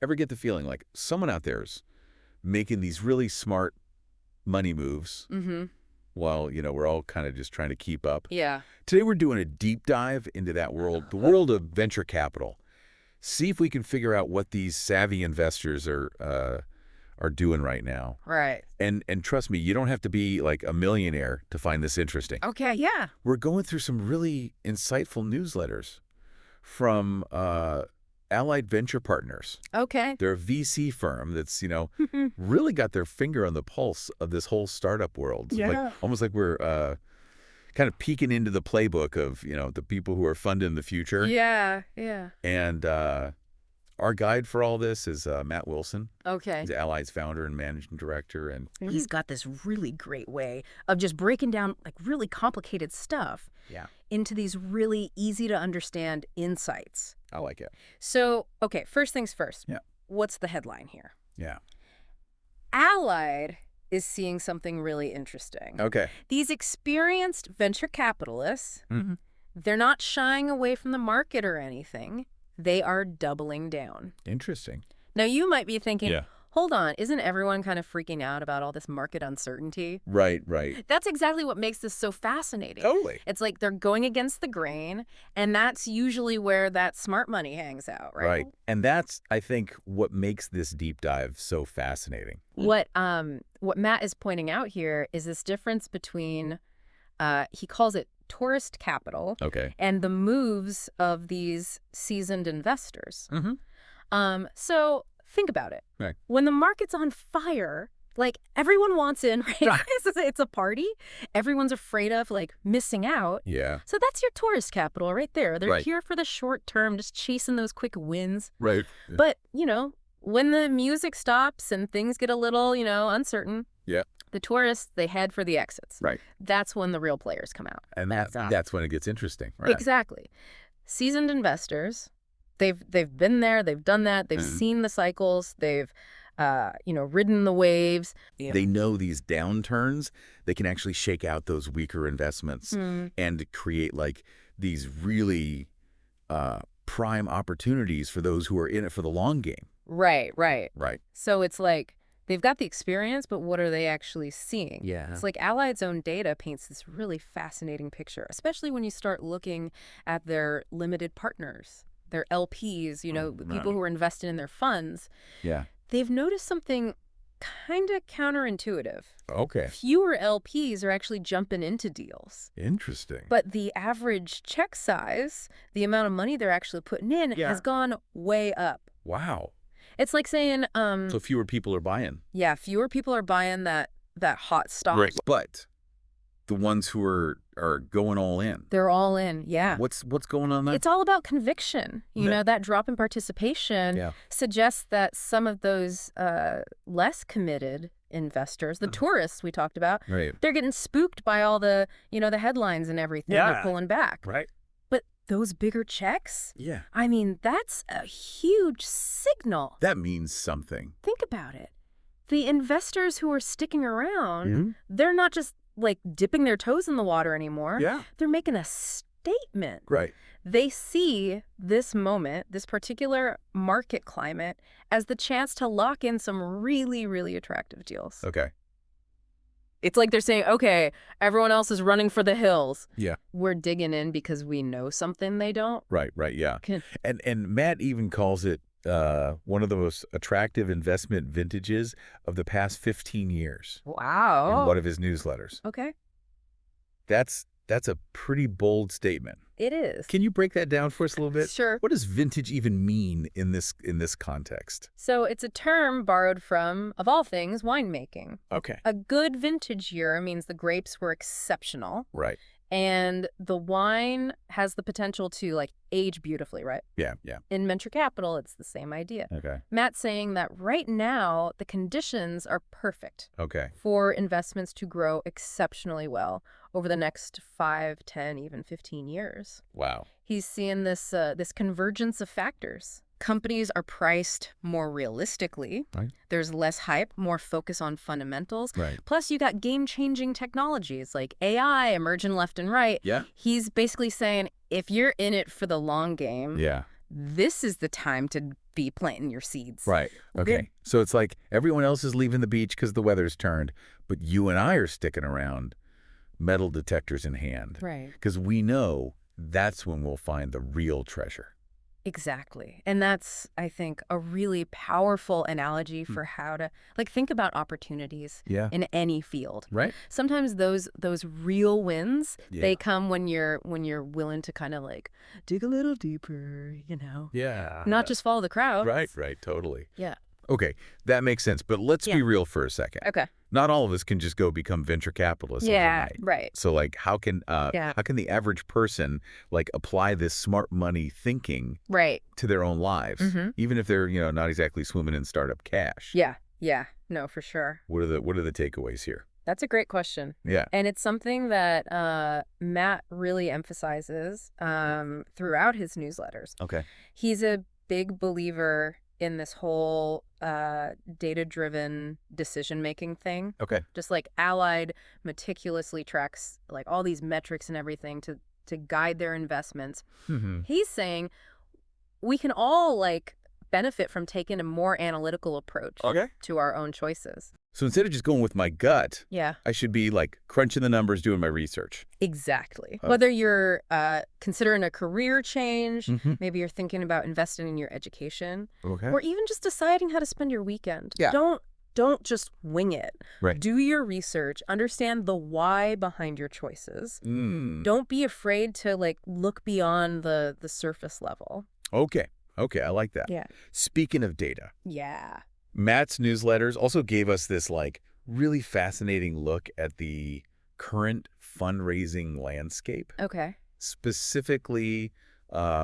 ever get the feeling like someone out there's making these really smart money moves while, we're all kind of just trying to keep up? Yeah. Today we're doing a deep dive into that world, the world of venture capital. See if we can figure out what these savvy investors are doing right now. Right. And trust me, you don't have to be like a millionaire to find this interesting. Okay, yeah. We're going through some really insightful newsletters from Allied Venture Partners. Okay. They're a VC firm that's, really got their finger on the pulse of this whole startup world. Yeah. Almost like we're kind of peeking into the playbook of, the people who are funding the future. Yeah, yeah. And our guide for all this is Matt Wilson. Okay. He's Allied's founder and managing director. And he's got this really great way of just breaking down like really complicated stuff into these really easy to understand insights. I like it. So, okay, first things first. Yeah. What's the headline here? Yeah. Allied is seeing something really interesting. Okay. These experienced venture capitalists, they're not shying away from the market or anything. They are doubling down. Interesting. Now, you might be thinking, hold on, isn't everyone kind of freaking out about all this market uncertainty? Right, right. That's exactly what makes this so fascinating. Totally. It's like they're going against the grain, and that's usually where that smart money hangs out, right? Right. And that's, I think, what makes this deep dive so fascinating. What Matt is pointing out here is this difference between, he calls it tourist capital, and the moves of these seasoned investors. So think about it. Right. When the market's on fire, like everyone wants in, right? It's a party. Everyone's afraid of like missing out. Yeah. So that's your tourist capital right there. They're here for the short term, just chasing those quick wins. Right. But, when the music stops and things get a little, uncertain, the tourists, they head for the exits. Right. That's when the real players come out. And that's when it gets interesting. Right. Exactly. Seasoned investors, they've been there, they've done that, they've seen the cycles, they've ridden the waves. They know these downturns, they can actually shake out those weaker investments and create like these really prime opportunities for those who are in it for the long game. Right. Right. So it's like they've got the experience, but what are they actually seeing? Yeah. It's like Allied's own data paints this really fascinating picture, especially when you start looking at their limited partners, their LPs, people who are invested in their funds. Yeah. They've noticed something kind of counterintuitive. Okay. Fewer LPs are actually jumping into deals. Interesting. But the average check size, the amount of money they're actually putting in, has gone way up. Wow. It's like saying... so fewer people are buying. Yeah, fewer people are buying that hot stock. Right. But the ones who are going all in. They're all in, yeah. What's going on there? It's all about conviction. That drop in participation suggests that some of those less committed investors, the tourists we talked about, they're getting spooked by all the, the headlines and everything. They're pulling back. Right. But those bigger checks? Yeah. I mean, that's a huge signal. That means something. Think about it. The investors who are sticking around, they're not just like dipping their toes in the water anymore. Yeah. They're making a statement. Right. They see this moment, this particular market climate, as the chance to lock in some really, really attractive deals. Okay. It's like they're saying, okay, everyone else is running for the hills. Yeah. We're digging in because we know something they don't. Right, yeah. And Matt even calls it one of the most attractive investment vintages of the past 15 years. Wow. In one of his newsletters. Okay. That's a pretty bold statement. It is. Can you break that down for us a little bit? Sure. What does vintage even mean in this context? So it's a term borrowed from, of all things, winemaking. Okay. A good vintage year means the grapes were exceptional. Right. And the wine has the potential to like age beautifully, right? Yeah. In venture capital, it's the same idea. Okay. Matt's saying that right now, the conditions are perfect for investments to grow exceptionally well over the next 5, 10, even 15 years. Wow. He's seeing this this convergence of factors. Companies are priced more realistically. Right. There's less hype, more focus on fundamentals. Right. Plus, you got game-changing technologies like AI emerging left and right. Yeah. He's basically saying, if you're in it for the long game, yeah, this is the time to be planting your seeds. Right. Okay. So it's like everyone else is leaving the beach because the weather's turned, but you and I are sticking around, metal detectors in hand. Right. Because we know that's when we'll find the real treasure. Exactly. And that's, I think, a really powerful analogy for how to, like, think about opportunities in any field. Right. Sometimes those real wins, they come when you're willing to kind of like dig a little deeper, Yeah. Not just follow the crowd. Right, totally. Yeah. Okay, that makes sense. But let's be real for a second. Okay. Not all of us can just go become venture capitalists overnight. Right. So like how can the average person like apply this smart money thinking to their own lives, even if they're, not exactly swimming in startup cash? Yeah. No, for sure. What are the takeaways here? That's a great question. Yeah. And it's something that Matt really emphasizes throughout his newsletters. Okay. He's a big believer in this whole data-driven decision-making thing. Okay. Just like Allied meticulously tracks like all these metrics and everything to guide their investments. He's saying we can all like benefit from taking a more analytical approach to our own choices. So instead of just going with my gut, Yeah. I should be like crunching the numbers, doing my research. Exactly. Whether you're considering a career change, maybe you're thinking about investing in your education, or even just deciding how to spend your weekend. Yeah. Don't just wing it. Right. Do your research, understand the why behind your choices. Don't be afraid to like look beyond the surface level. Okay, I like that. Yeah. Speaking of data. Yeah. Matt's newsletters also gave us this like really fascinating look at the current fundraising landscape. Okay. Specifically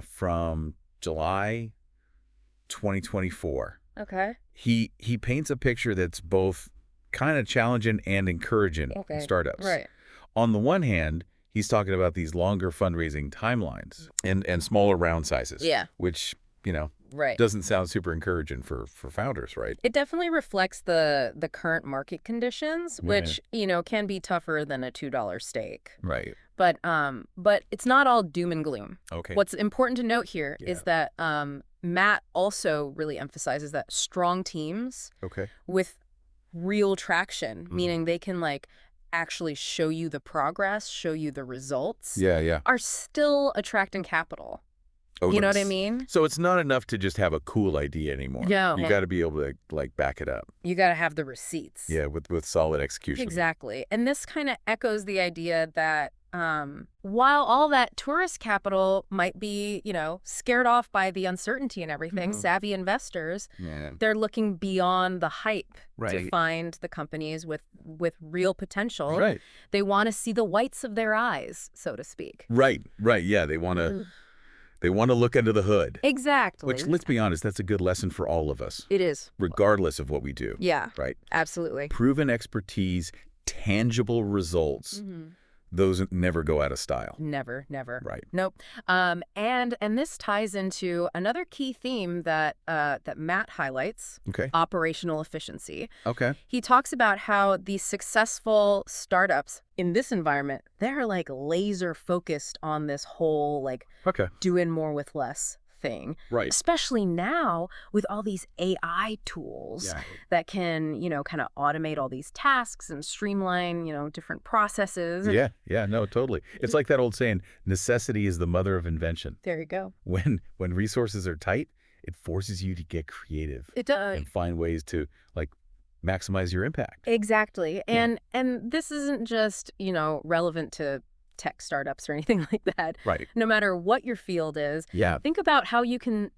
from July 2024. Okay. He paints a picture that's both kind of challenging and encouraging in startups. Right. On the one hand, he's talking about these longer fundraising timelines and smaller round sizes. Yeah. Which, Right. doesn't sound super encouraging for founders, right? It definitely reflects the current market conditions, which, can be tougher than a $2 stake. Right. But it's not all doom and gloom. Okay. What's important to note here is that Matt also really emphasizes that strong teams with real traction, meaning they can like actually show you the progress, show you the results, are still attracting capital. Oh, you know what I mean? So it's not enough to just have a cool idea anymore. No. You got to be able to like back it up. You got to have the receipts. Yeah, with solid execution. Exactly. And this kind of echoes the idea that while all that tourist capital might be, scared off by the uncertainty and everything, savvy investors, they're looking beyond the hype to find the companies with real potential. Right. They want to see the whites of their eyes, so to speak. Right. Yeah, they want to look under the hood. Exactly. Which, let's be honest, that's a good lesson for all of us. It is. Regardless of what we do. Yeah. Right. Absolutely. Proven expertise, tangible results. Those never go out of style. Never. Right. Nope. And this ties into another key theme that Matt highlights. Okay. Operational efficiency. Okay. He talks about how these successful startups in this environment, they're like laser focused on this whole like doing more with less thing. Right. Especially now with all these AI tools that can, kind of automate all these tasks and streamline, different processes. Yeah, no, totally. It's like that old saying, necessity is the mother of invention. There you go. When resources are tight, it forces you to get creative. It does. And find ways to like maximize your impact. Exactly. And this isn't just, relevant to tech startups or anything like that. Right. No matter what your field is, think about how you can,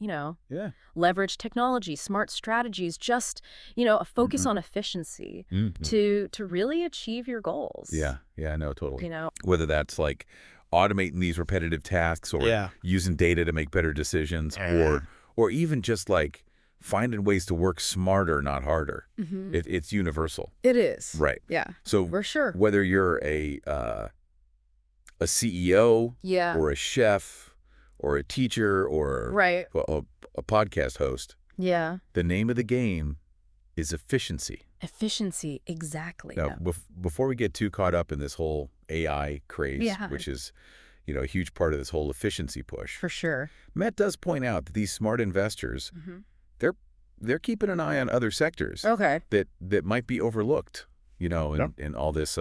leverage technology, smart strategies, just, a focus on efficiency to really achieve your goals. Yeah, no, totally. Whether that's like automating these repetitive tasks or using data to make better decisions or even just like finding ways to work smarter, not harder. It's universal. It is. Right. Yeah. So for sure. Whether you're a CEO or a chef or a teacher or a podcast host, the name of the game is efficiency. Efficiency, exactly. Now, before we get too caught up in this whole AI craze, which is a huge part of this whole efficiency push. For sure. Matt does point out that these smart investors, they're keeping an eye on other sectors that might be overlooked, in all this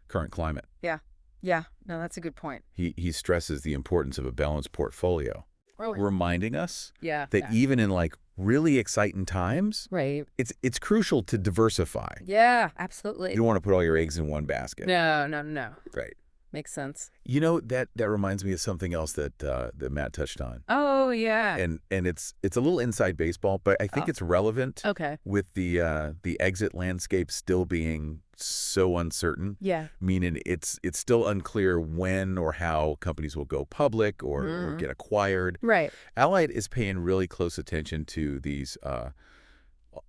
current climate. Yeah. Yeah. No, that's a good point. He stresses the importance of a balanced portfolio, reminding us that even in really exciting times, it's crucial to diversify. Yeah, absolutely. You don't want to put all your eggs in one basket. No. Right. Makes sense. That reminds me of something else that Matt touched on. Oh, yeah. And it's a little inside baseball, but I think it's relevant with the exit landscape still being so uncertain. Yeah. Meaning it's still unclear when or how companies will go public or get acquired. Right. Allied is paying really close attention to these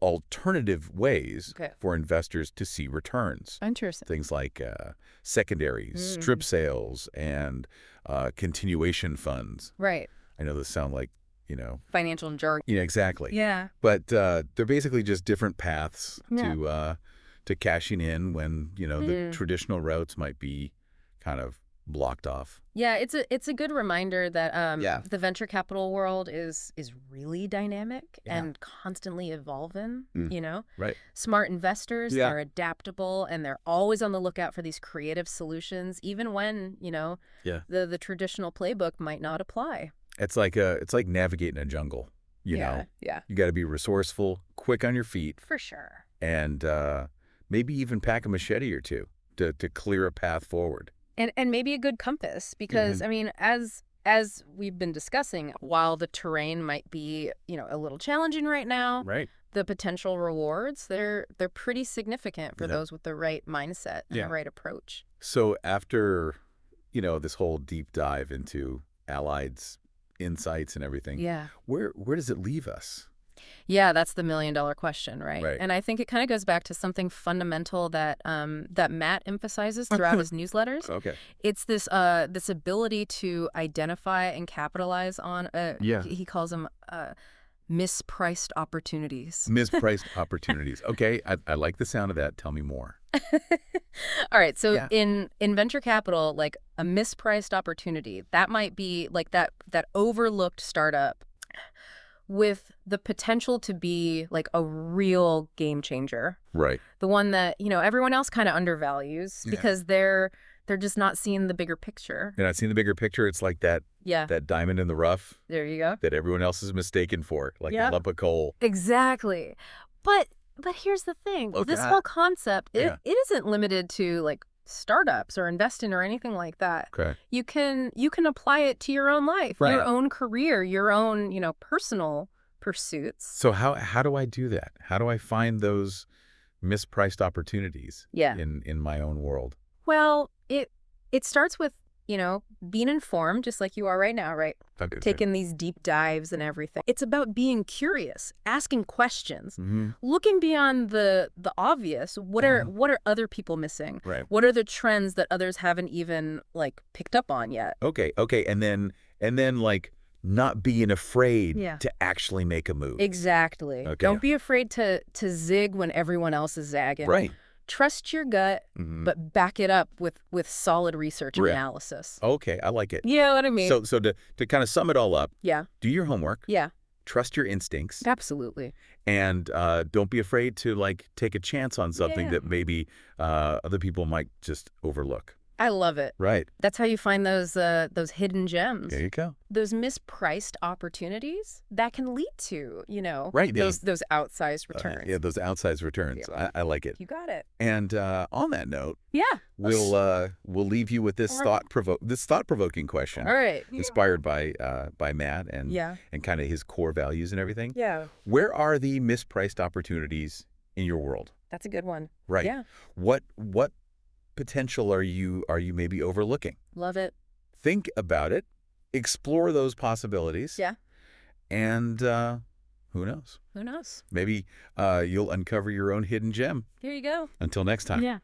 alternative ways for investors to see returns. Interesting. Things like secondaries, strip sales, and continuation funds. Right. I know those sound like, financial jargon. Yeah, exactly. Yeah. But they're basically just different paths to cashing in when, the traditional routes might be kind of blocked off. Yeah, it's a good reminder that the venture capital world is really dynamic and constantly evolving, Right. Smart investors are adaptable and they're always on the lookout for these creative solutions even when, the traditional playbook might not apply. It's like navigating a jungle, you know. Yeah. You got to be resourceful, quick on your feet. For sure. And maybe even pack a machete or two to clear a path forward. And maybe a good compass because, I mean, as we've been discussing, while the terrain might be, a little challenging right now, the potential rewards, they're pretty significant for those with the right mindset and the right approach. So after, this whole deep dive into Allied's insights and everything, where does it leave us? Yeah, that's the $1 million question, right? And I think it kind of goes back to something fundamental that that Matt emphasizes throughout his newsletters. It's this this ability to identify and capitalize on he calls them mispriced opportunities. Mispriced opportunities. Okay, I like the sound of that. Tell me more. All right, so in venture capital, like a mispriced opportunity, that might be like that overlooked startup with the potential to be like a real game changer. Right. The one that, everyone else kind of undervalues because they're just not seeing the bigger picture. They're not seeing the bigger picture. It's like that diamond in the rough. There you go. That everyone else is mistaken for, like a lump of coal. Exactly. But here's the thing. This whole concept, it isn't limited to like startups or investing or anything like that. Okay. You can apply it to your own life, your own career, your own, personal pursuits. So how do I do that? How do I find those mispriced opportunities in my own world? Well, it starts with, being informed, just like you are right now, right? Taking these deep dives and everything. It's about being curious, asking questions, looking beyond the obvious. What are other people missing? Right. What are the trends that others haven't even picked up on yet? Okay. And then like not being afraid to actually make a move. Exactly. Okay. Don't be afraid to zig when everyone else is zagging. Right. Trust your gut, but back it up with solid research and analysis. Okay, I like it. You know what I mean? So to kind of sum it all up, do your homework. Yeah. Trust your instincts. Absolutely. And don't be afraid to take a chance on something that maybe other people might just overlook. I love it. Right. That's how you find those hidden gems. There you go. Those mispriced opportunities that can lead to, those outsized returns. Those outsized returns. I like it. You got it. And on that note, we'll leave you with this thought-provoking question. All right. Inspired by Matt and kind of his core values and everything. Yeah. Where are the mispriced opportunities in your world? That's a good one. Right. Yeah. What potential are you maybe overlooking? Love it. Think about it. Explore those possibilities. Yeah. And who knows? Who knows? Maybe you'll uncover your own hidden gem. Here you go. Until next time. Yeah.